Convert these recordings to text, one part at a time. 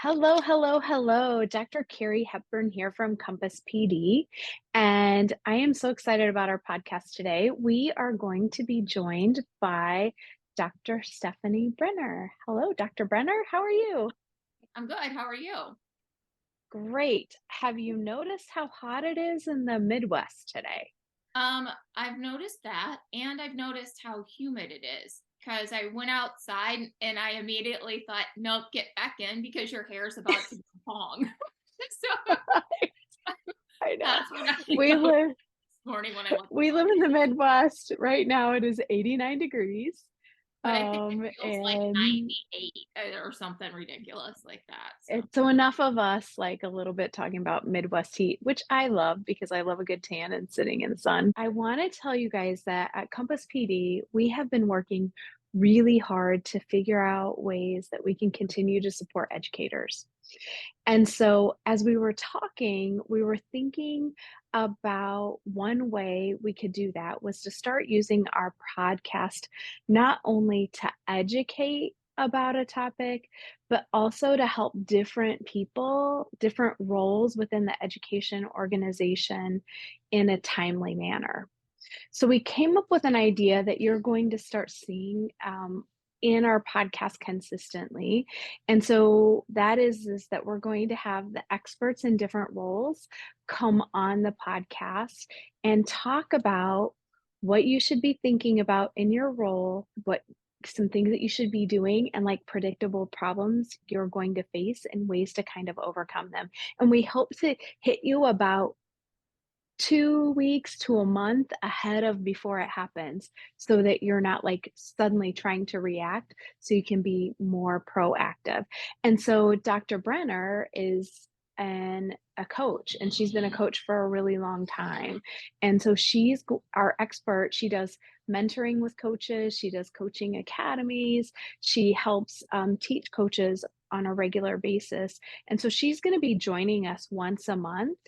Hello, hello, hello. Dr. Carrie Hepburn here from Compass PD. And I am so excited about our podcast today. We are going to be joined by Dr. Stephanie Brenner. Hello, Dr. Brenner. How are you? I'm good. How are you? Great. Have you noticed how hot it is in the Midwest today? I've noticed that, and I've noticed how humid it is because I went outside and I immediately thought, nope, get back in because your hair's about to be long. So I know. that's what I We noticed live this morning when I looked we out. live in the Midwest. Right now it is 89 degrees. But I think it feels like And 98 or something ridiculous like that. So So enough of us like a little bit talking about Midwest heat, which I love because I love a good tan and sitting in the sun. I want to tell you guys that at Compass PD, we have been working really hard to figure out ways that we can continue to support educators. And so as we were talking, we were thinking about one way we could do that was to start using our podcast not only to educate about a topic, but also to help different people, different roles within the education organization in a timely manner. So we came up with an idea that you're going to start seeing in our podcast consistently. And so that is that we're going to have the experts in different roles come on the podcast and talk about what you should be thinking about in your role, what some things that you should be doing and like predictable problems you're going to face and ways to kind of overcome them. And we hope to hit you about 2 weeks to a month ahead of before it happens so that you're not, like, suddenly trying to react, so you can be more proactive. And so Dr. Brenner is a coach, and she's been a coach for a really long time. And so she's our expert. She does mentoring with coaches, she does coaching academies, she helps, teach coaches on a regular basis. And so she's gonna be joining us once a month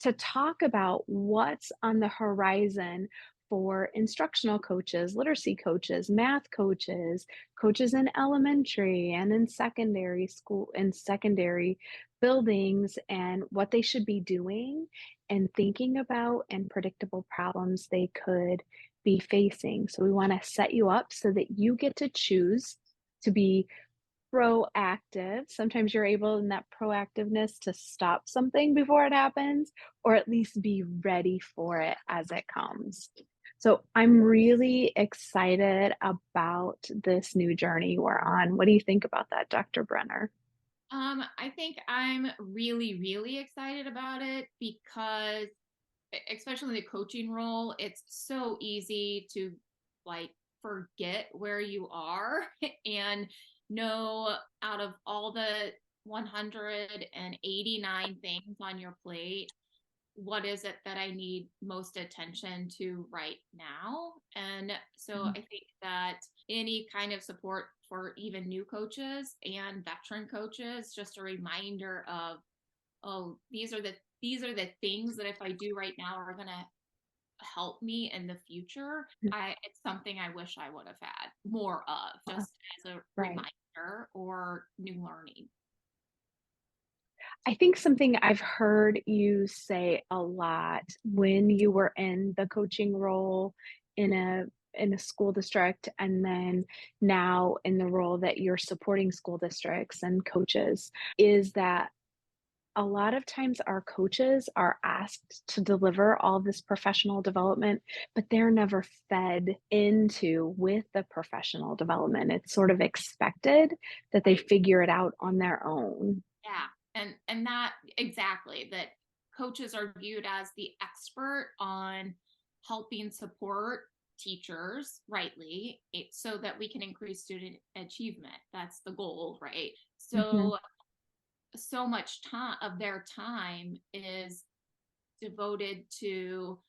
to talk about what's on the horizon for instructional coaches, literacy coaches, math coaches, coaches in elementary and in secondary school, in secondary buildings, and what they should be doing and thinking about and predictable problems they could be facing. So we want to set you up so that you get to choose to be proactive. Sometimes you're able in that proactiveness to stop something before it happens, or at least be ready for it as it comes. So I'm really excited about this new journey we're on. What do you think about that, Dr. Brenner? I think I'm really, really excited about it because especially in the coaching role, it's so easy to like forget where you are and know out of all the 189 things on your plate, what is it that I need most attention to right now? And so I think that any kind of support for even new coaches and veteran coaches, just a reminder of, oh, these are the things that if I do right now are going to help me in the future. It's something I wish I would have had more of, just as a Right. reminder or new learning. I think something I've heard you say a lot when you were in the coaching role in a school district, and then now in the role that you're supporting school districts and coaches, is that a lot of times our coaches are asked to deliver all this professional development, but they're never fed into with the professional development. It's sort of expected that they Right. figure it out on their own. Yeah. And that exactly, that coaches are viewed as the expert on helping support teachers rightly so that we can increase student achievement. That's the goal, right? Mhm. So much time of their time is devoted to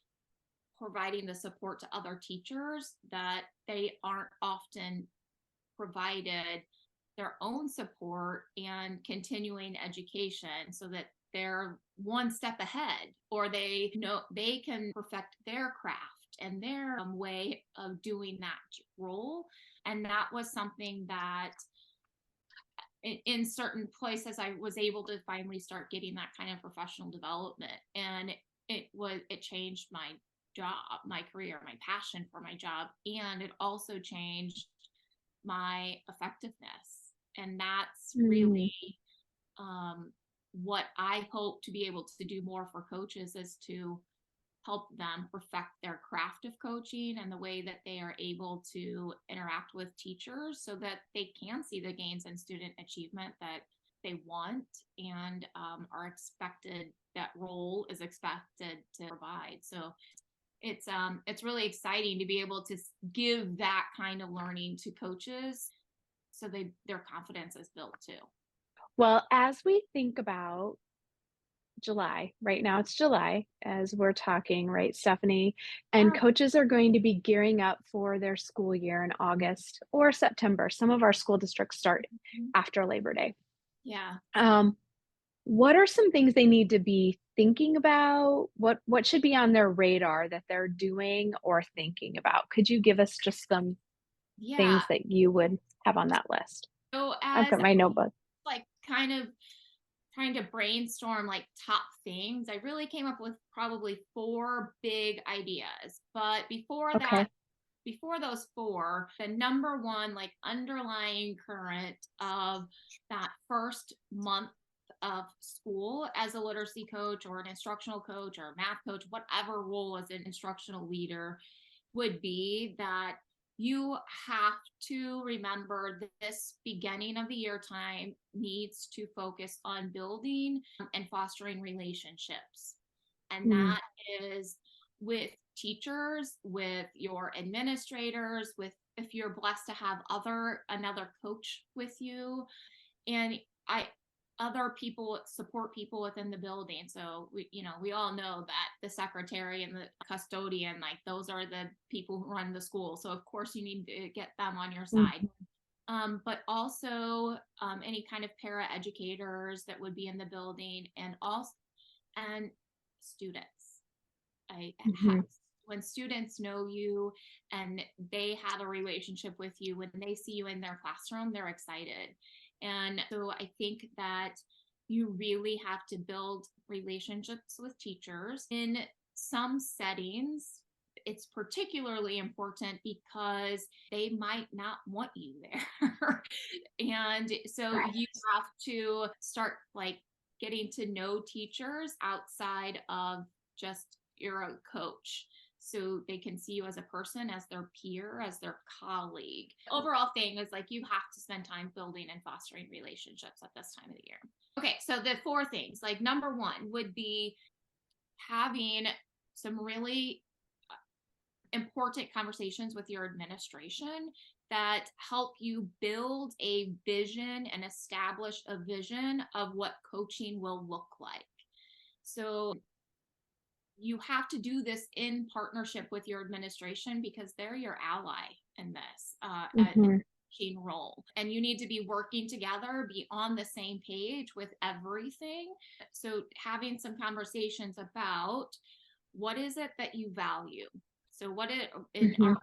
providing the support to other teachers that they aren't often provided their own support and continuing education so that they're one step ahead, or they know they can perfect their craft and their way of doing that role. And that was something that in certain places I was able to finally start getting that kind of professional development, and it changed my job, my career, my passion for my job, and it also changed my effectiveness. And that's Mm, really what I hope to be able to do more for coaches, is to help them perfect their craft of coaching and the way that they are able to interact with teachers so that they can see the gains in student achievement that they want, and are expected, that role is expected to provide. So it's really exciting to be able to give that kind of learning to coaches, so their confidence is built too. well, as we think about July, right now it's July as we're talking, right, Stephanie? And Yeah. coaches are going to be gearing up for their school year in August or September. Some of our school districts start after Labor Day. Yeah. Um, what are some things they need to be thinking about? What should be on their radar that they're doing or thinking about? Could you give us just some Yeah. things that you would have on that list? So I've as got my notebook. like kind of trying to brainstorm like top things, I really came up with probably four big ideas. But before that, Okay. before those four, the number one like underlying current of that first month of school as a literacy coach or an instructional coach or a math coach, whatever role as an instructional leader, would be that you have to remember this beginning of the year time needs to focus on building and fostering relationships. And Mm, that is with teachers, with your administrators, with, if you're blessed to have another coach with you, and I other people, support people within the building. So we all know that the secretary and the custodian, like those are the people who run the school, so of course you need to get them on your side. mhm, But also any kind of para educators that would be in the building, and also and students. I have mhm, When students know you and they have a relationship with you, when they see you in their classroom, they're excited. And so I think that you really have to build relationships with teachers. In some settings, it's particularly important because they might not want you there. And so right. you have to start like getting to know teachers outside of just you're a coach, so they can see you as a person, as their peer, as their colleague. Overall thing is like you have to spend time building and fostering relationships at this time of the year. Okay, so the four things, like number one would be having some really important conversations with your administration that help you build a vision and establish a vision of what coaching will look like. So you have to do this in partnership with your administration because they're your ally in this in Mhm, teaching role, and you need to be working together, be on the same page with everything. So having some conversations about what is it that you value. So what it mhm,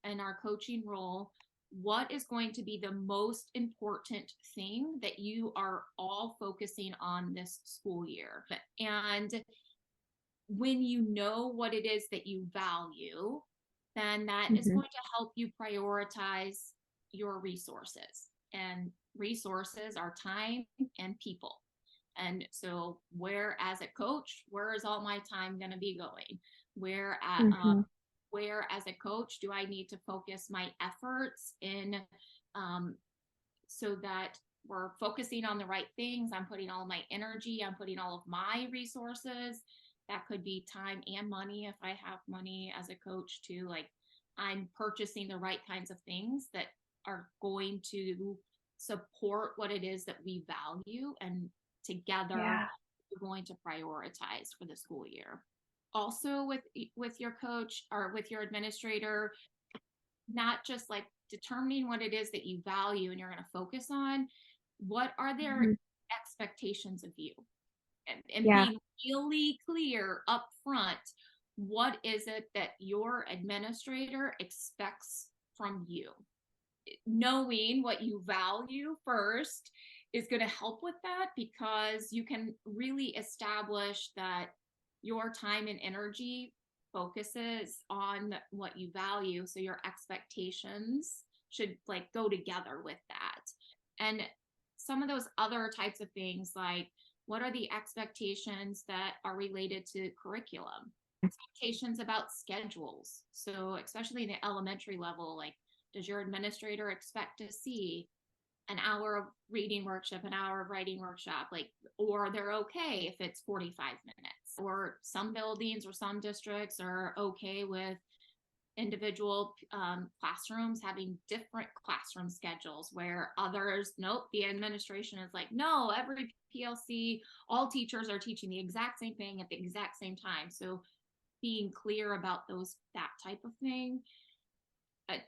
in our coaching role, what is going to be the most important thing that you are all focusing on this school year? And when you know what it is that you value, then that is mhm. going to help you prioritize your resources. And resources are time and people. And so, where as a coach, where is all my time going to be going? Where at Mhm, where as a coach do I need to focus my efforts in, um, so that we're focusing on the right things? I'm putting all my energy, I'm putting all of my resources. That could be time and money if I have money as a coach too. Like I'm purchasing the right kinds of things that are going to support what it is that we value, and together yeah, we're going to prioritize for the school year. Also with your coach or with your administrator, not just like determining what it is that you value and you're going to focus on, what are their mhm, expectations of you, and yeah, being really clear up front, what is it that your administrator expects from you. knowing what you value first is going to help with that, because you can really establish that your time and energy focuses on what you value. So your expectations should like go together with that. And some of those other types of things, like what are the expectations that are related to curriculum? Expectations about schedules. So especially in the elementary level, like does your administrator expect to see an hour of reading workshop, an hour of writing workshop, like, or they're okay if it's 45 minutes? Or some buildings or some districts are okay with individual classrooms having different classroom schedules, where others, nope, the administration is like, no, every PLC, all teachers are teaching the exact same thing at the exact same time. So being clear about that type of thing.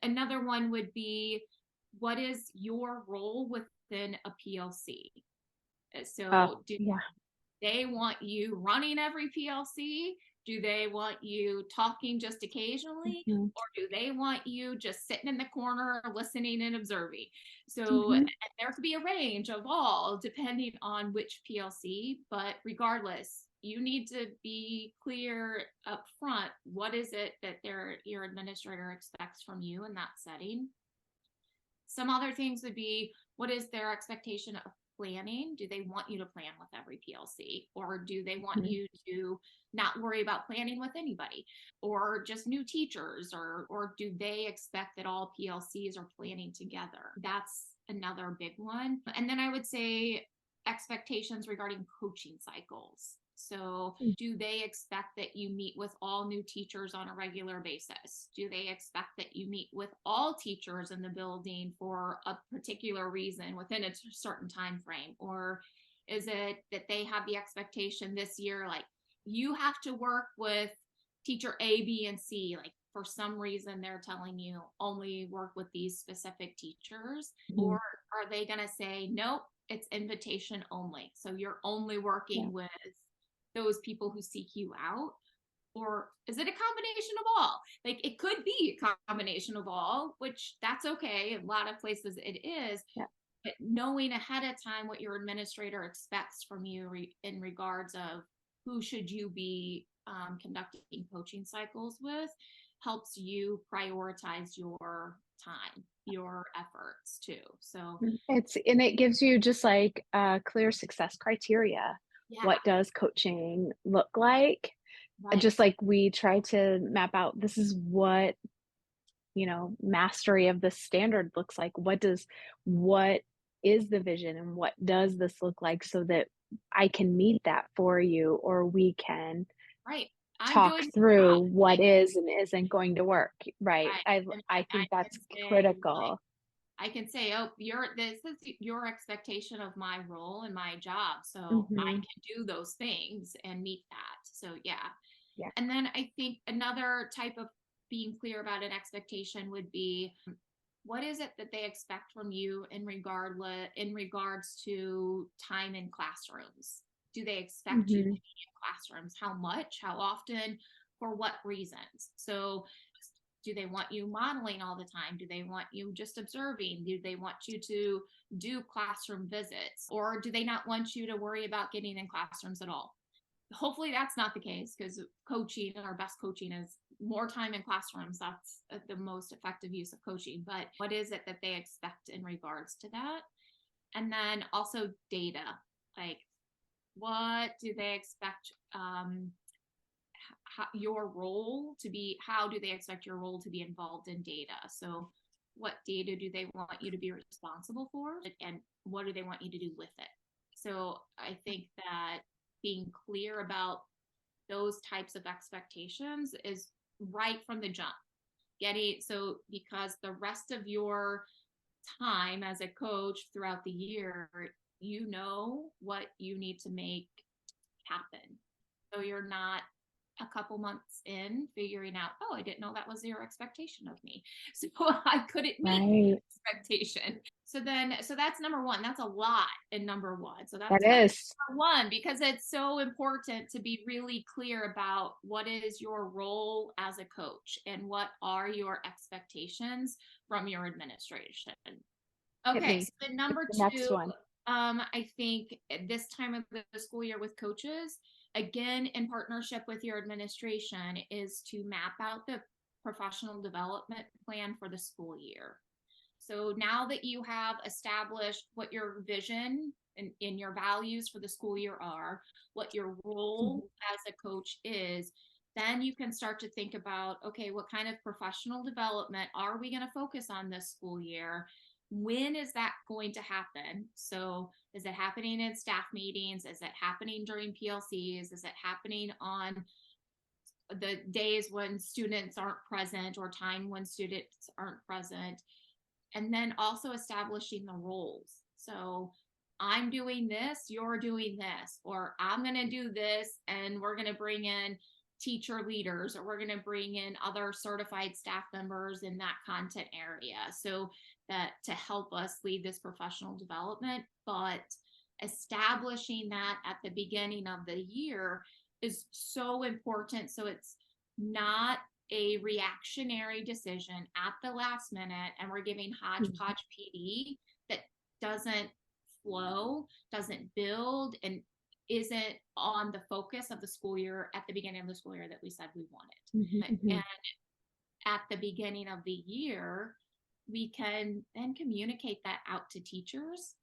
Another one would be, what is your role within a PLC? Oh, So do yeah. they want you running every PLC? Do they want you talking just occasionally? Mhm. Or do they want you just sitting in the corner, listening and observing? So Mhm. there could be a range of all depending on which PLC, but regardless, you need to be clear up front. What is it that your administrator expects from you in that setting? Some other things would be, what is their expectation of planning? Do they want you to plan with every PLC? Or do they want Mhm. you to not worry about planning with anybody? Or just new teachers? Or do they expect that all PLCs are planning together? That's another big one. And then I would say expectations regarding coaching cycles. So, do they expect that you meet with all new teachers on a regular basis? Do they expect that you meet with all teachers in the building for a particular reason within a certain time frame? Or is it that they have the expectation this year, like, you have to work with teacher A, B, and C? Like, for some reason, they're telling you only work with these specific teachers. Mhm. Or are they going to say, nope, it's invitation only? So you're only Yeah. working with those people who seek you out? Or is it a combination of all? Like, it could be a combination of all, which that's okay. A lot of places it is. Yeah. But knowing ahead of time what your administrator expects from you in regards of who should you be conducting coaching cycles with helps you prioritize your time, your efforts too. So And it gives you just like a clear success criteria. yeah, What does coaching look like? right, Just like we try to map out, this is what, mastery of the standard looks like. What is the vision and what does this look like so that I can meet that for you, or we can right. I'm talk doing my through job. what Like, is and isn't going to work. Right. right. And I I think that's can say, like, critical. I can say, oh, this is your expectation of my role and my job. So I Mhm. can do those things and meet that. So yeah. Yeah. And then I think another type of being clear about an expectation would be, what is it that they expect from you in regards to time in classrooms? Do they expect you to Mhm. be in classrooms? How much? How often? For what reasons? So do they want you modeling all the time? Do they want you just observing? Do they want you to do classroom visits? Or do they not want you to worry about getting in classrooms at all? Hopefully that's not the case, because coaching, our best coaching, is more time in classrooms. That's the most effective use of coaching. But what is it that they expect in regards to that? And then also data, like, what do they expect your role to be? How do they expect your role to be involved in data? So what data do they want you to be responsible for, and what do they want you to do with it? So I think that being clear about those types of expectations is right from the jump. Getting so, because the rest of your time as a coach throughout the year, you know what you need to make happen. So you're not a couple months in figuring out, oh, I didn't know that was their expectation of me. So I couldn't meet Right. expectation. So that's number one. That's a lot in number one. So That that's my is. number one, because it's so important to be really clear about what is your role as a coach and what are your expectations from your administration. Hit Okay, me. so the Hit number the next two, one. I think at this time of the school year with coaches, again, in partnership with your administration, is to map out the professional development plan for the school year. So now that you have established what your vision and in your values for the school year are, what your role as a coach is, then you can start to think about, okay, what kind of professional development are we going to focus on this school year? When is that going to happen? So is it happening in staff meetings? Is it happening during PLCs? Is it happening on the days when students aren't present, or time when students aren't present? And then also establishing the roles. So I'm doing this, you're doing this, or I'm going to do this, and we're going to bring in teacher leaders, or we're going to bring in other certified staff members in that content area, so that to help us lead this professional development. But establishing that at the beginning of the year is so important, so it's not a reactionary decision at the last minute and we're giving hodgepodge PD that doesn't flow, doesn't build, and isn't on the focus of the school year at the beginning of the school year that we said we wanted. Mm-hmm. And at the beginning of the year, we can then communicate that out to teachers,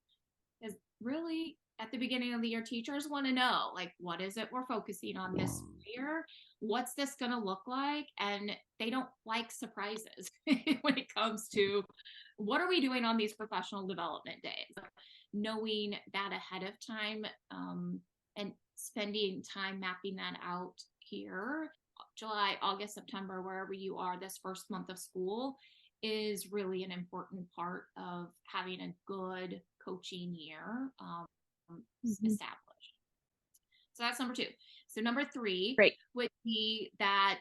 because really at the beginning of the year, teachers want to know, like, what is it we're focusing on this year? What's this going to look like? And they don't like surprises when it comes to what are we doing on these professional development days. Knowing that ahead of time, and spending time mapping that out here, July, August, September, wherever you are, this first month of school is really an important part of having a good coaching year established. So that's number two. So number three Great. would be that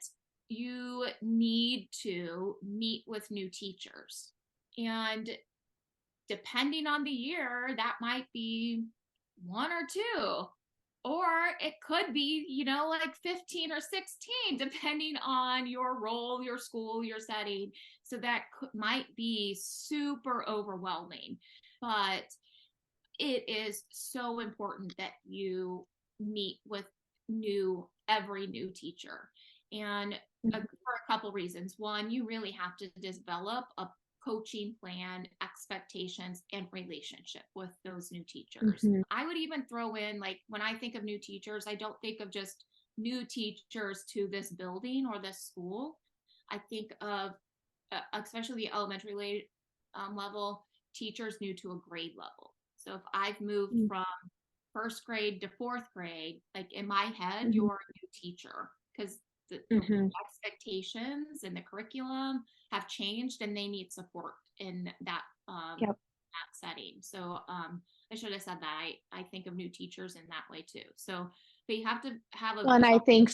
you need to meet with new teachers. And depending on the year, that might be one or two, or it could be, like 15 or 16, depending on your role, your school, your setting. So that might be super overwhelming, but it is so important that you meet with every new teacher. And for a couple reasons. One, you really have to develop a coaching plan, expectations, and relationship with those new teachers. Mm-hmm. I would even throw in, like, when I think of new teachers, I don't think of just new teachers to this building or this school. I think of, especially the elementary level, teachers new to a grade level. So if I've moved from first grade to fourth grade, like in my head, you're a new teacher, because the expectations and the curriculum have changed and they need support in that that setting. So I should have said that. I think of new teachers in that way too. So, but you have to have a Well, and I think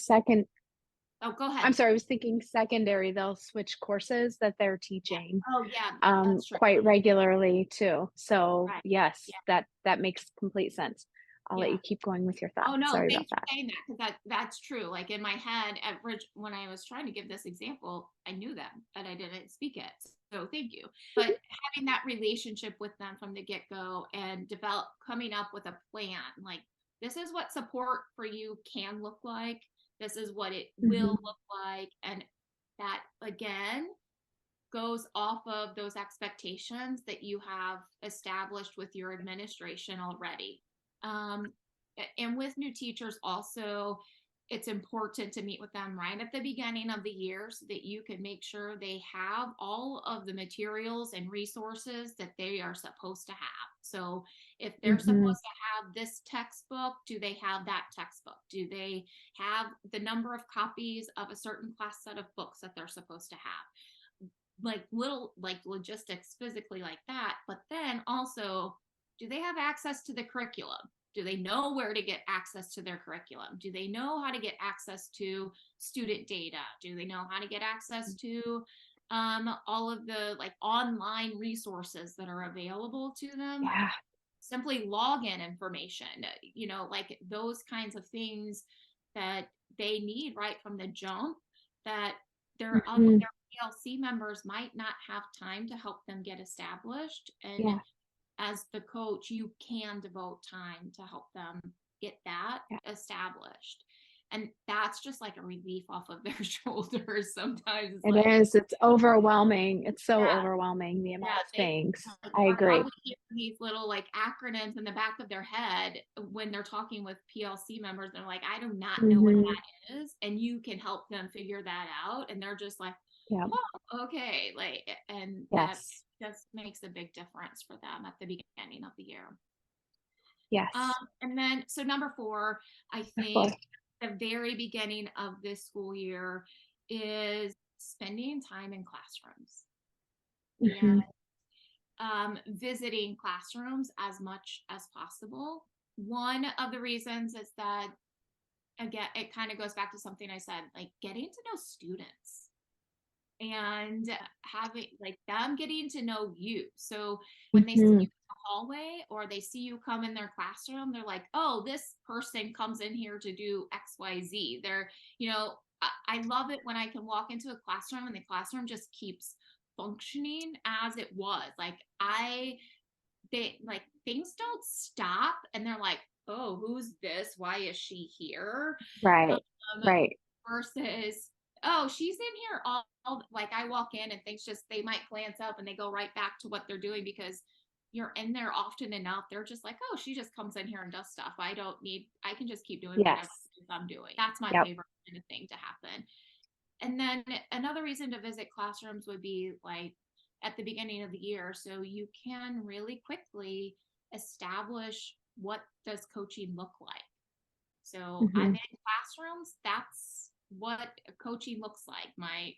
oh, go ahead. I'm sorry, I was thinking secondary, they'll switch courses that they're teaching Oh yeah, that's true. quite regularly too. So Right. yes, Yeah. that makes complete sense. I'll let you keep going with your thought. Oh no, Sorry about thanks for that. saying that, because that's true. Like in my head, when I was trying to give this example, I knew them, but I didn't speak it. So thank you. But having that relationship with them from the get-go and coming up with a plan, like, this is what support for you can look like. This is what it will look like. And that, again, goes off of those expectations that you have established with your administration already. And with new teachers also, it's important to meet with them right at the beginning of the year so that you can make sure they have all of the materials and resources that they are supposed to have. So if they're supposed to have this textbook, do they have that textbook? Do they have the number of copies of a certain class set of books that they're supposed to have? Like little, like, logistics physically like that, but then also Do they have access to the curriculum? Do they know where to get access to their curriculum? Do they know how to get access to student data? Do they know how to get access to all of the like online resources that are available to them? Yeah. Simply login information, like those kinds of things that they need right from the jump, that Hmm. their PLC members might not have time to help them get established. And Yeah. as the coach, you can devote time to help them get that Yeah. established. And that's just like a relief off of their shoulders sometimes. It's It like, is. It's overwhelming. It's so yeah, overwhelming, the amount yeah, of they things. like, I are agree. probably hearing these little like acronyms in the back of their head when they're talking with PLC members. They're like, I do not know what Hmm. that is, and you can help them figure that out. And they're just like, Yeah. oh, okay, like, and that Yes. just makes a big difference for them at the beginning of the year. Um, Yes. and then, so number 4, I Of think course. the very beginning of this school year is spending time in classrooms and Hmm. visiting classrooms as much as possible. One of the reasons is that, again, it kind of goes back to something I said, like getting to know students and having like them getting to know you. So when they see Hmm. you in the hallway or they see you come in their classroom, they're like, oh, this person comes in here to do XYZ. They're, I love it when I can walk into a classroom and the classroom just keeps functioning as it was. They like things don't stop and they're like, oh, who's this? Why is she here? Right. Um, Right. versus, oh, she's in here all like I walk in and things just they might glance up and they go right back to what they're doing because you're in there often enough. They're just like, oh, she just comes in here and does stuff. I can just keep doing whatever Yes. I'm doing. That's my Yep. favorite kind of thing to happen. And then another reason to visit classrooms would be like at the beginning of the year, so you can really quickly establish what does coaching look like. So I'm Hmm. in classrooms. That's what coaching looks like. My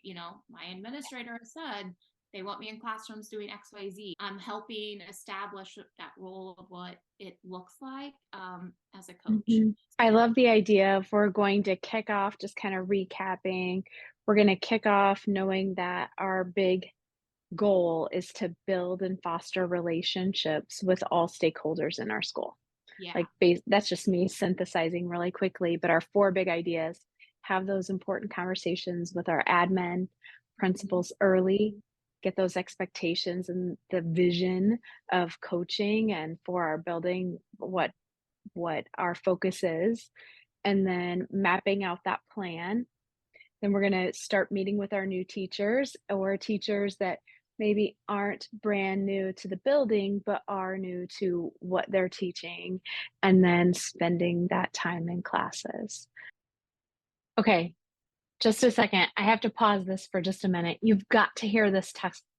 administrator has said they want me in classrooms doing XYZ. I'm helping establish that role of what it looks like as a coach. Hmm. I love the idea of we're going to kick off, just kind of recapping. We're going to kick off knowing that our big goal is to build and foster relationships with all stakeholders in our school. Yeah. Like, that's just me synthesizing really quickly, but our 4 big ideas: have those important conversations with our admin, Mhm. principals early, get those expectations and the vision of coaching and for our building, what our focus is, and then mapping out that plan. Then we're gonna start meeting with our new teachers or teachers that maybe aren't brand new to the building, but are new to what they're teaching, and then spending that time in classes. Okay, just a second. I have to pause this for just a minute. You've got to hear this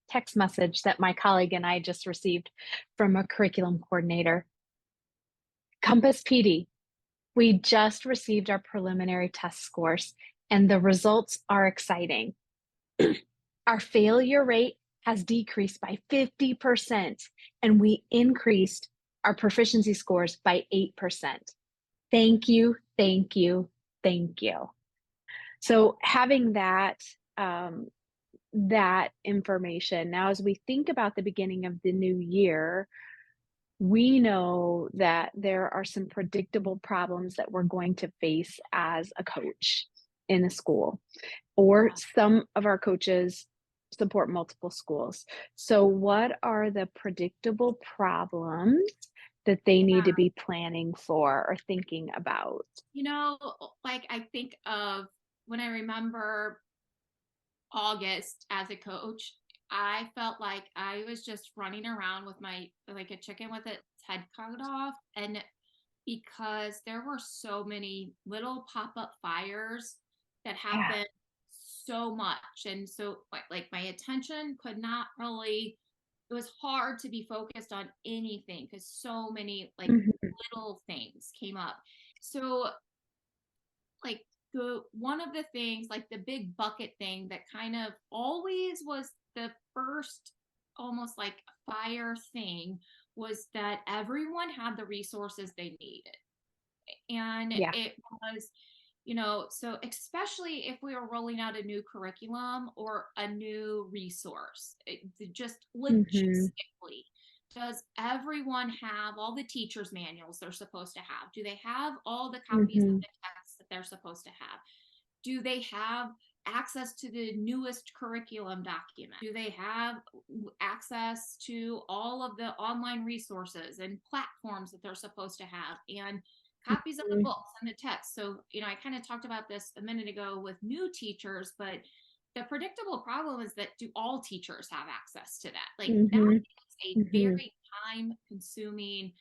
text message that my colleague and I just received from a curriculum coordinator. Compass PD, we just received our preliminary test scores, and the results are exciting. Our failure rate has decreased by 50%, and we increased our proficiency scores by 8%. Thank you, thank you, thank you. So having that information now, as we think about the beginning of the new year, we know that there are some predictable problems that we're going to face as a coach in a school, or some of our coaches support multiple schools. So, what are the predictable problems that they need to Yeah. be planning for or thinking about? You know, like I think of when I remember August as a coach, I felt like I was just running around with my like a chicken with its head cut off. And because there were so many little pop-up fires that Yeah. happened so much. And so like my attention could not really, it was hard to be focused on anything because so many like Mhm. little things came up. So like the one of the things like the big bucket thing that kind of always was the first almost like fire thing was that everyone had the resources they needed. And Yeah. it was, so especially if we were rolling out a new curriculum or a new resource, just Mhm. logistically, does everyone have all the teachers' manuals they're supposed to have? Do they have all the copies of Mhm. the texts that they're supposed to have? Do they have access to the newest curriculum document? Do they have access to all of the online resources and platforms that they're supposed to have, and copies of the Mhm. books and the text? So, I kind of talked about this a minute ago with new teachers, but the predictable problem is that do all teachers have access to that? Like, that Mhm. is a Mhm. very time consuming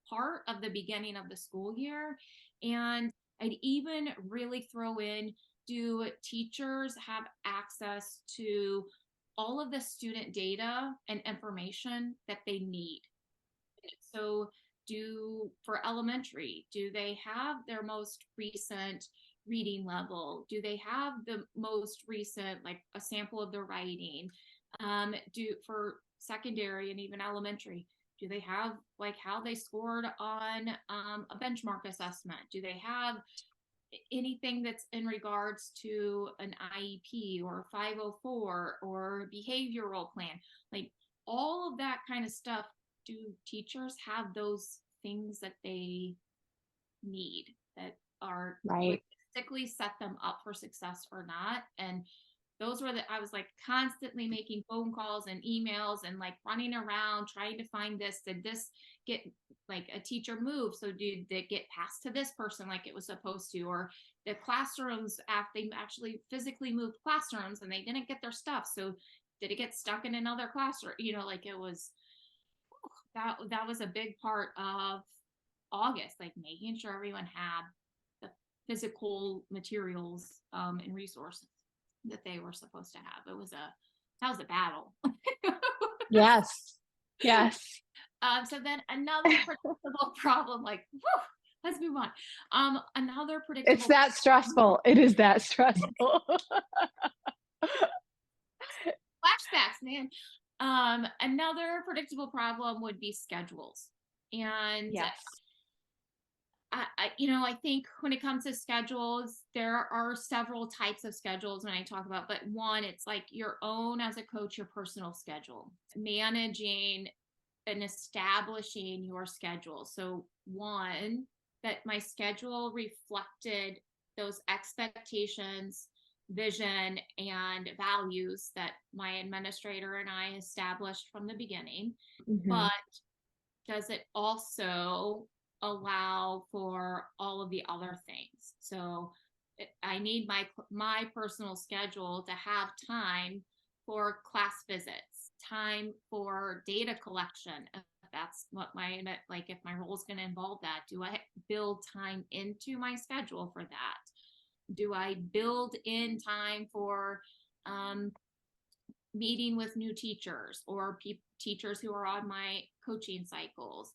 part of the beginning of the school year. And I'd even really throw in, do teachers have access to all of the student data and information that they need? So, for elementary, do they have their most recent reading level? Do they have the most recent, like a sample of their writing? Do for secondary and even elementary, do they have like how they scored on a benchmark assessment? Do they have anything that's in regards to an IEP or 504 or behavioral plan? Like all of that kind of stuff. Do teachers have those things that they need that are Right. logistically set them up for success or not? And those were I was like constantly making phone calls and emails and like running around trying to find this. Did this get like a teacher move? So did it get passed to this person like it was supposed to? Or the classrooms, after they actually physically moved classrooms and they didn't get their stuff. So did it get stuck in another classroom? Like it was that was a big part of August, like making sure everyone had the physical materials and resources that they were supposed to have. That was a battle. Yes. Yes. So then another predictable problem, like, whew, let's move on. Another It's predictable that stressful. It is that stressful. flashbacks, man. Another predictable problem would be schedules. And Yes. I think when it comes to schedules, there are several types of schedules when I talk about, but one, it's like your own as a coach, your personal schedule, managing and establishing your schedule. So one, that my schedule reflected those expectations, vision, and values that my administrator and I established from the beginning. Mhm. But does it also allow for all of the other things? So I need my personal schedule to have time for class visits, time for data collection. If that's what like if my role is going to involve that, do I build time into my schedule for that? Do I build in time for um, meeting with new teachers or teachers who are on my coaching cycles?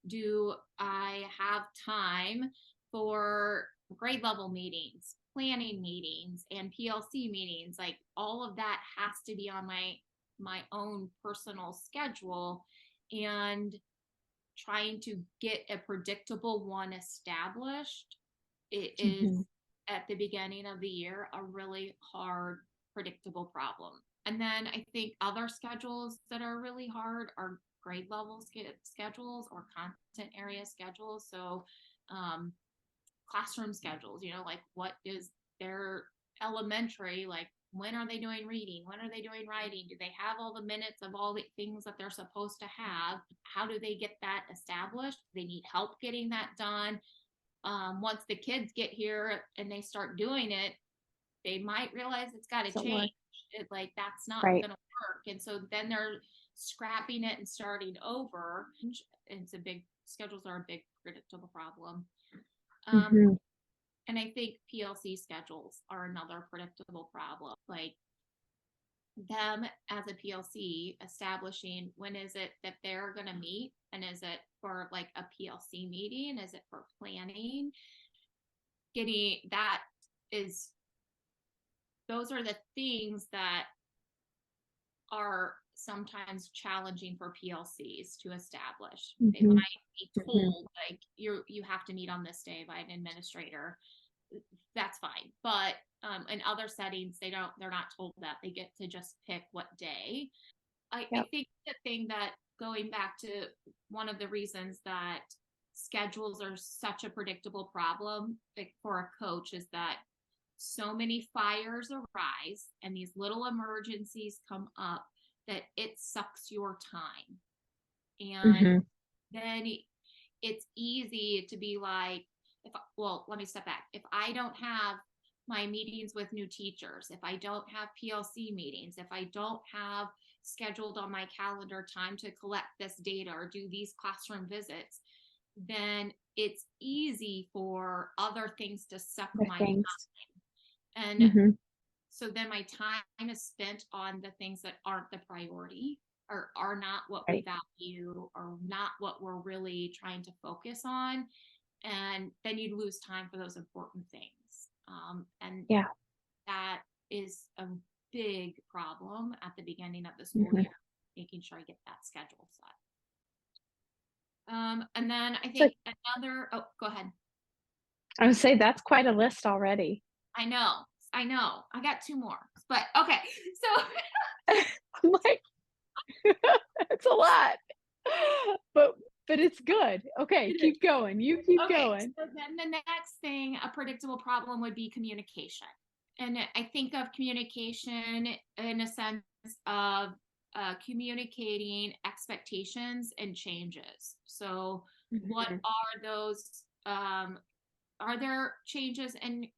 Do I have time for grade level meetings, planning meetings, and PLC meetings? Like all of that has to be on my own personal schedule, and trying to get a predictable one established, it is Mhm. at the beginning of the year a really hard predictable problem. And then I think other schedules that are really hard are grade level schedules or content area schedules. So classroom schedules, like what is their elementary, like when are they doing reading, when are they doing writing, do they have all the minutes of all the things that they're supposed to have? How do they get that established? They need help getting that done. Once the kids get here and they start doing it, they might realize it's got to Doesn't change. work. Like that's not Right. going to work, and so then they're scrapping it and starting over. It's a big schedules are a big predictable problem. um, Mhm. and I think PLC schedules are another predictable problem. Like them as a PLC establishing when is it that they're going to meet, and is it for like a PLC meeting, is it for planning? Getting that is Those are the things that are sometimes challenging for PLCs to establish. They Mhm. might be Mhm. told like you have to meet on this day by an administrator. That's fine. But in other settings, they're not told that. They get to just pick what day. I Yep. think the thing that, going back to one of the reasons that schedules are such a predictable problem, like, for a coach, is that so many fires arise and these little emergencies come up that it sucks your time. And Mhm. then it's easy to be like, well, let me step back. If I don't have my meetings with new teachers, if I don't have PLC meetings, if I don't have scheduled on my calendar time to collect this data or do these classroom visits, then it's easy for other things to suck The my things. time. And Mhm. so then my time is spent on the things that aren't the priority, or are not what we Right. value, or not what we're really trying to focus on. And then you lose time for those important things. And Yeah. that is a big problem at the beginning of the school Mhm. year, making sure I get that schedule set. And then I So think another, oh, go ahead. I would say that's quite a list already. I know, I know. I got two more, but okay. So, I'm like, it's a lot. But but it's good. Okay, it is. keep going. You keep Okay, going. so then the next thing, a predictable problem, would be communication. And I think of communication in a sense of communicating expectations and changes. So, what Mhm. are those? Are there changes in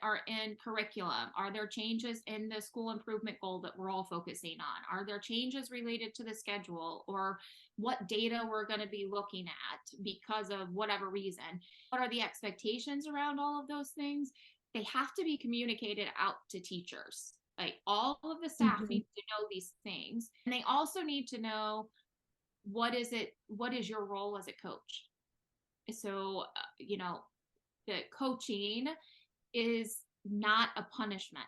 or in curriculum? Are there changes in the school improvement goal that we're all focusing on? Are there changes related to the schedule, or what data we're going to be looking at because of whatever reason? What are the expectations around all of those things? They have to be communicated out to teachers. Like, all of the staff Mhm. need to know these things, and they also need to know what is your role as a coach. So, the coaching is not a punishment.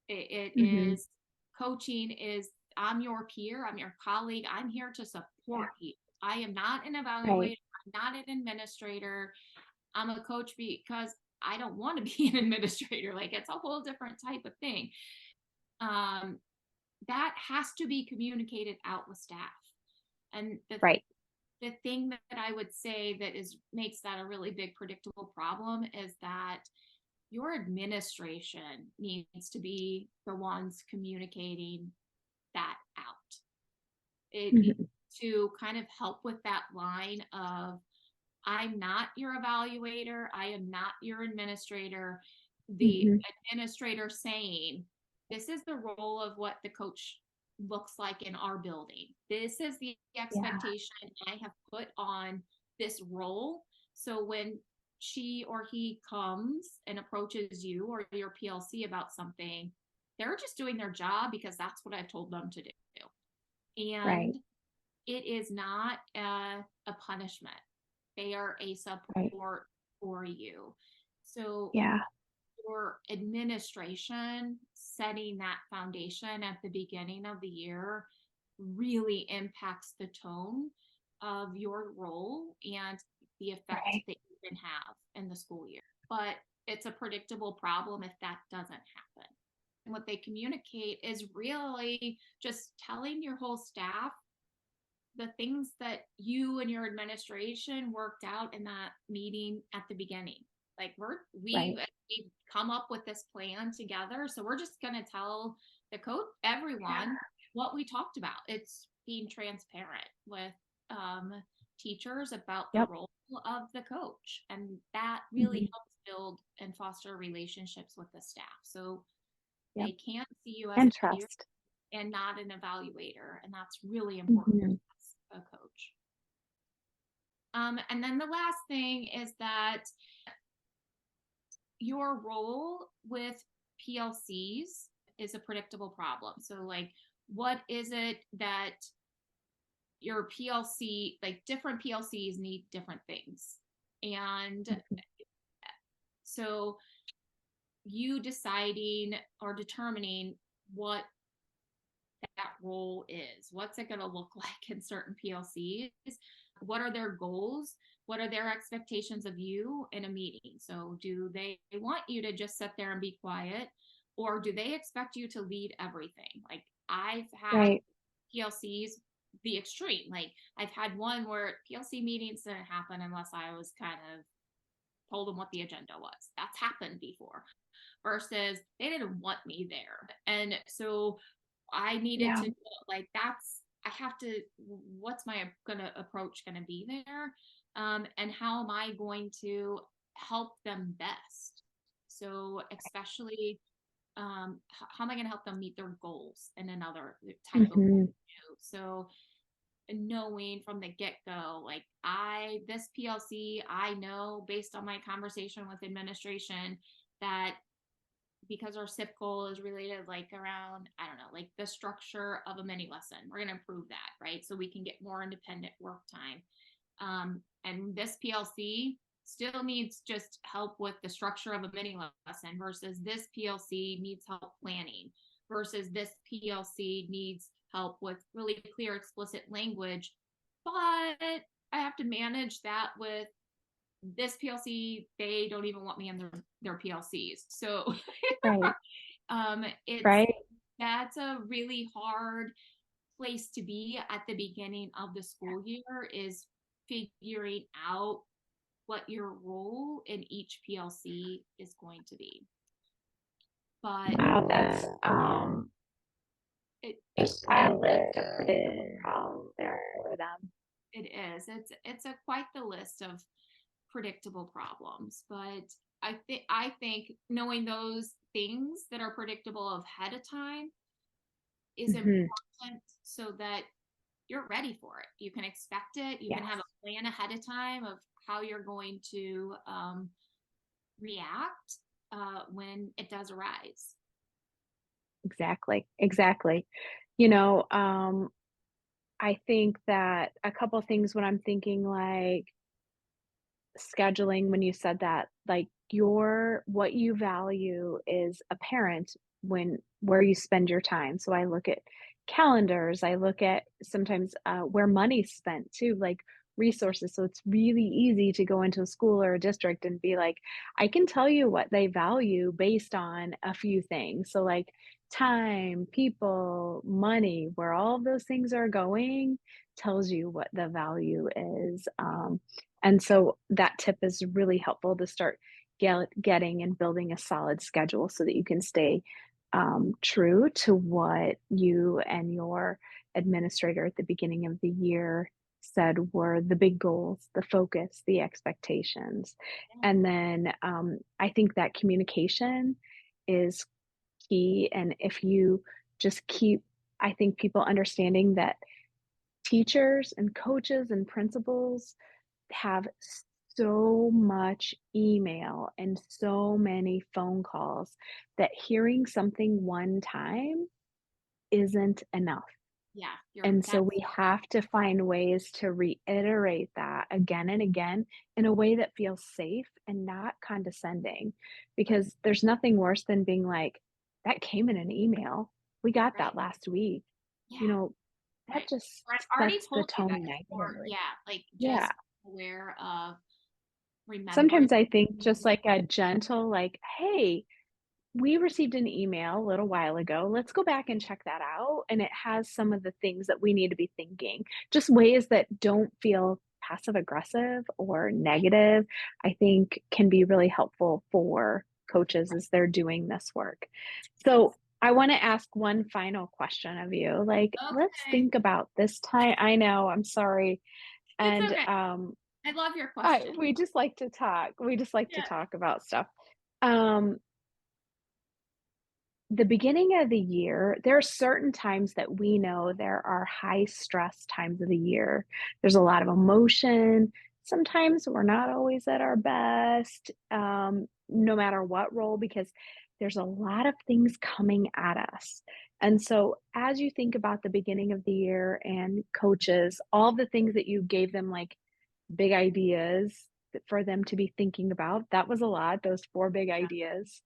It Mhm. is, coaching is, I'm your peer, I'm your colleague, I'm here to Yeah. support you. I am not an Right. evaluator, I'm not an administrator. I'm a coach because I don't want to be an administrator. Like, it's a whole different type of thing. Um, that has to be communicated out with staff. And Right. the thing that I would say that is makes that a really big predictable problem is that your administration needs to be the ones communicating that out. It Mhm. to kind of help with that line of, I'm not your evaluator, I am not your administrator. The Mhm. administrator saying, this is the role of what the coach looks like in our building. This is the Yeah. expectation I have put on this role. So when she or he comes and approaches you or your PLC about something, they're just doing their job because that's what I've told them to do. Right. And it is not a punishment. They are a Right. support for you. So Yeah. your administration setting that foundation at the beginning of the year really impacts the tone of your role and the effect Right. that you can have in the school year. But it's a predictable problem if that doesn't happen. And what they communicate is really just telling your whole staff the things that you and your administration worked out in that meeting at the beginning. Like, Right. we've come up with this plan together, so we're just going to tell the coach, Yeah. everyone, what we talked about. It's being transparent with um, teachers about the Yep. role of the coach, and that really Mhm. helps build and foster relationships with the staff, so Yep. they can see you as And a peer trust. and not an evaluator, and that's really important Mhm. as a coach. And then the last thing is that your role with PLCs is a predictable problem. So, like, what is it that your PLC, like, different PLCs need different things. And Mhm. so, you deciding or determining what that role is. What's it going to look like in certain PLCs? What are their goals? What are their expectations of you in a meeting? So do they want you to just sit there and be quiet, or do they expect you to lead everything? Like I've had Right. PLCs the extreme. Like I've had one where PLC meetings didn't happen unless I was kind of told them what the agenda was. That's happened before. Versus they didn't want me there. And so I needed Yeah. to know, like, I have to, what's my gonna approach gonna be there? And how am I going to help them best? So especially, how am I going to help them meet their goals in another type of Hmm. review? So knowing from the get-go, like this PLC, I know based on my conversation with administration that because our SIP goal is related like around, I don't know, like the structure of a mini lesson. We're going to improve that, right? So we can get more independent work time. And this PLC still needs just help with the structure of a mini lesson versus this PLC needs help planning versus this PLC needs help with really clear, explicit language. But I have to manage that with this PLC, they don't even want me in their PLCs. So Right. it's Right. that's a really hard place to be at the beginning of the school year is figuring out what your role in each PLC is going to be. But Wow, that's it I lived a pretty problem there for them. it is. It's a quite the list of predictable problems, but I think knowing those things that are predictable ahead of time is Hmm. important so that you're ready for it. You can expect it. You can Yes. have a plan ahead of time of how you're going to react when it does arise. Exactly. Exactly. You know, I think that a couple things when I'm thinking like scheduling when you said that, like your what you value is apparent when where you spend your time. So I look at calendars, I look at sometimes where money's spent too, like resources. So it's really easy to go into a school or a district and be like, I can tell you what they value based on a few things. So like time, people, money, where all of those things are going tells you what the value is. And so that tip is really helpful to start getting and building a solid schedule so that you can stay true to what you and your administrator at the beginning of the year said were the big goals, the focus, the expectations. And then I think that communication is key. And if you just keep, I think people understanding that teachers and coaches and principals have so much email and so many phone calls that hearing something one time isn't enough. Yeah, you're And so that's we have to find ways to reiterate that again and again in a way that feels safe and not condescending. Because there's nothing worse than being like, that came in an email. We got right. that last week. You Yeah, know, that right. just I already sets the told you that, tone or negatively. yeah, like Yeah. just aware of remember. Sometimes I think just like a gentle, like, "Hey, we received an email a little while ago. Let's go back and check that out." And it has some of the things that we need to be thinking, just ways that don't feel passive aggressive or negative, I think can be really helpful for coaches as they're doing this work. So I want to ask one final question of you. Like, let's Okay, think about this time. I know, I'm sorry. it's And okay. I love your I question. we just like to talk. We just like to Yeah. talk about stuff. Um, the beginning of the year, there are certain times that we know there are high stress times of the year. There's a lot of emotion. Sometimes we're not always at our best, no matter what role, because there's a lot of things coming at us. And so, as you think about the beginning of the year and coaches, all the things that you gave them, like big ideas for them to be thinking about. That was a lot, those 4 big ideas.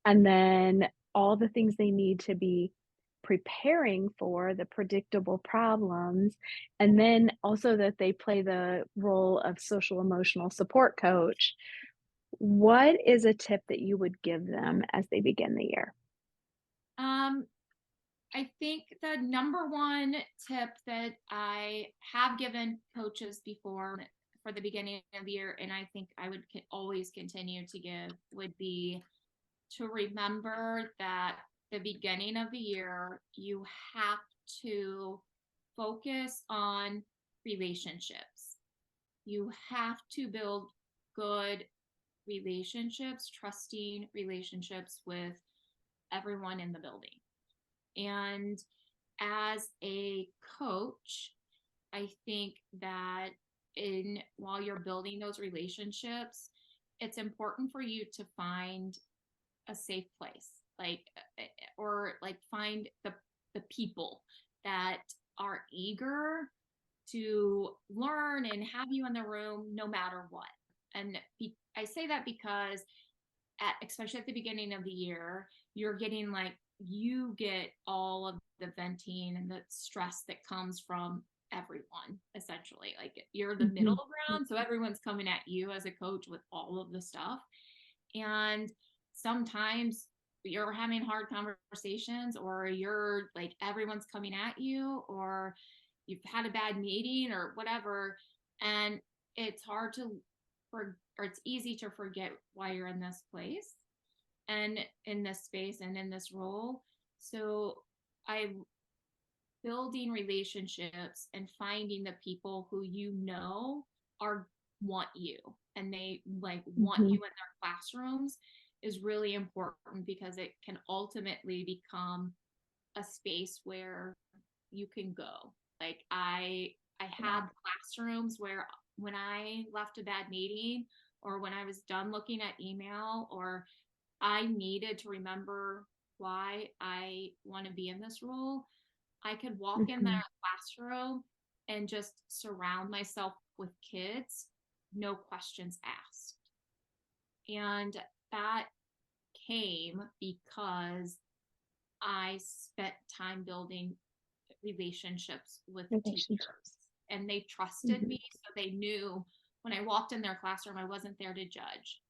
And then all the things they need to be preparing for the predictable problems, and then also that they play the role of social emotional support coach. What is a tip that you would give them as they begin the year? Um, I think the number one tip that I have given coaches before for the beginning of the year, and I think I would always continue to give, would be to remember that the beginning of the year, you have to focus on relationships. You have to build good relationships, trusting relationships with everyone in the building. And as a coach, I think that while you're building those relationships, it's important for you to find a safe place, or like find the people that are eager to learn and have you in the room no matter what. And I say that because especially at the beginning of the year, you're getting like, you get all of the venting and the stress that comes from everyone, essentially. Like, you're the middle Mhm. ground, so everyone's coming at you as a coach with all of the stuff. And sometimes you're having hard conversations, or you're like, everyone's coming at you, or you've had a bad meeting or whatever, and it's hard to or it's easy to forget why you're in this place and in this space and in this role. So I building relationships and finding the people who are want you, and they like want you Mhm. in their classrooms, is really important, because it can ultimately become a space where you can go. Like, I Yeah. had classrooms where when I left a bad meeting, or when I was done looking at email, or I needed to remember why I want to be in this role, I could walk in Mhm. that classroom and just surround myself with kids, no questions asked. And that came because I spent time building relationships with teachers, Relationships. and they trusted Mhm. me. So they knew when I walked in their classroom, I wasn't there to judge.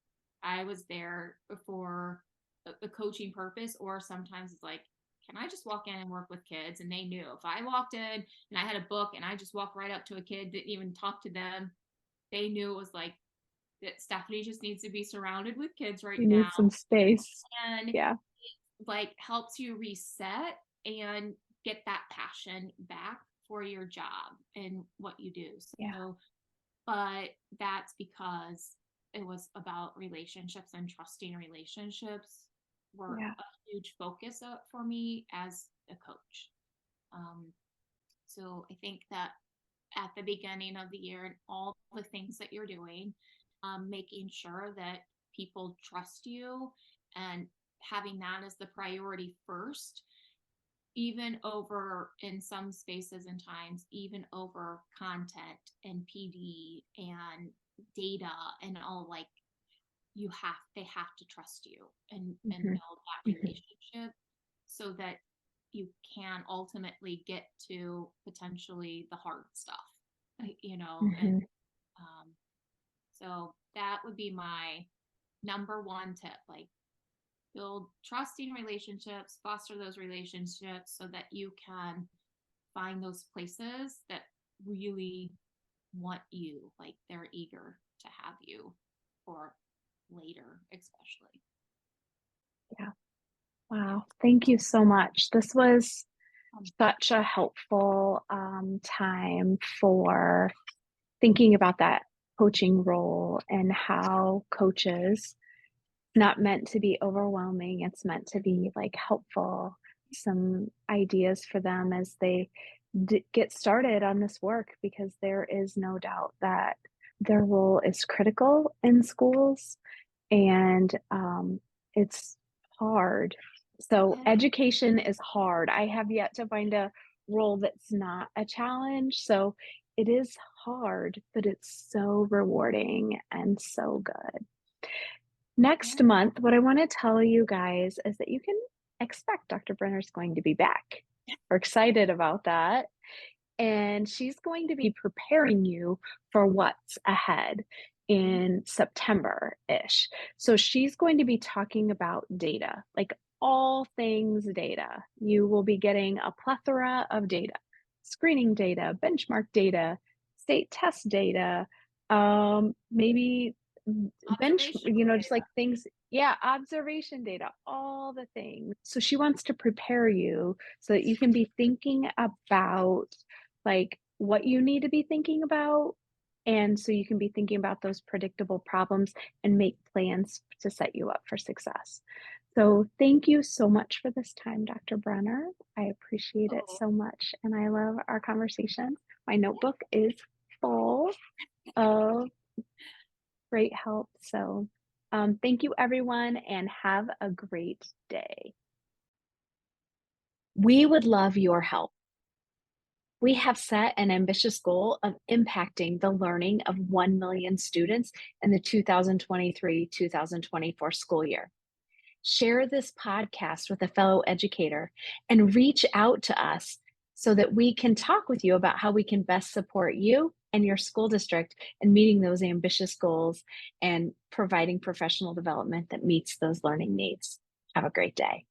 I was there for the coaching purpose, or sometimes it's like, can I just walk in and work with kids? And they knew if I walked in and I had a book and I just walked right up to a kid, didn't even talk to them, they knew it was like, that Stephanie just needs to be surrounded with kids right You now. need some space. And Yeah. like helps you reset and get that passion back for your job and what you do. Yeah. So, but that's because it was about relationships, and trusting relationships were Yeah. a huge focus for me as a coach. Um, so I think that at the beginning of the year, and all the things that you're doing, making sure that people trust you, and having that as the priority first, even over, in some spaces and times, even over content and PD and data and all, like, they have to trust you, and Mhm. build that Mhm. relationship, so that you can ultimately get to potentially the hard stuff, and Mhm. um, so that would be my number one tip. Like, build trusting relationships, foster those relationships, so that you can find those places that really want you, like they're eager to have you for later, especially. Yeah. Yeah. Wow. Thank you so much. This was Um, such a helpful time for thinking about that coaching role and how coaches not meant to be overwhelming. It's meant to be like helpful, some ideas for them as they get started on this work, because there is no doubt that their role is critical in schools, and it's hard. So, yeah. education is hard. I have yet to find a role that's not a challenge. So, it is hard, but it's so rewarding and so good. Next Yeah. month, what I want to tell you guys is that you can expect Dr. Brenner's going to be back. We're excited about that. And she's going to be preparing you for what's ahead Mhm. in September-ish. So she's going to be talking about data, like all things data. You will be getting a plethora of data, screening data, benchmark data, state test data, maybe Observational just data. like things, yeah, observation data, all the things. So she wants to prepare you so that you can be thinking about like what you need to be thinking about. And so you can be thinking about those predictable problems and make plans to set you up for success. So thank you so much for this time, Dr. Brenner. I appreciate it Oh, so much. And I love our conversations. My notebook is full of great help. So thank you, everyone, and have a great day. We would love your help. We have set an ambitious goal of impacting the learning of 1 million students in the 2023-2024 school year. Share this podcast with a fellow educator and reach out to us so that we can talk with you about how we can best support you and your school district in meeting those ambitious goals and providing professional development that meets those learning needs. Have a great day.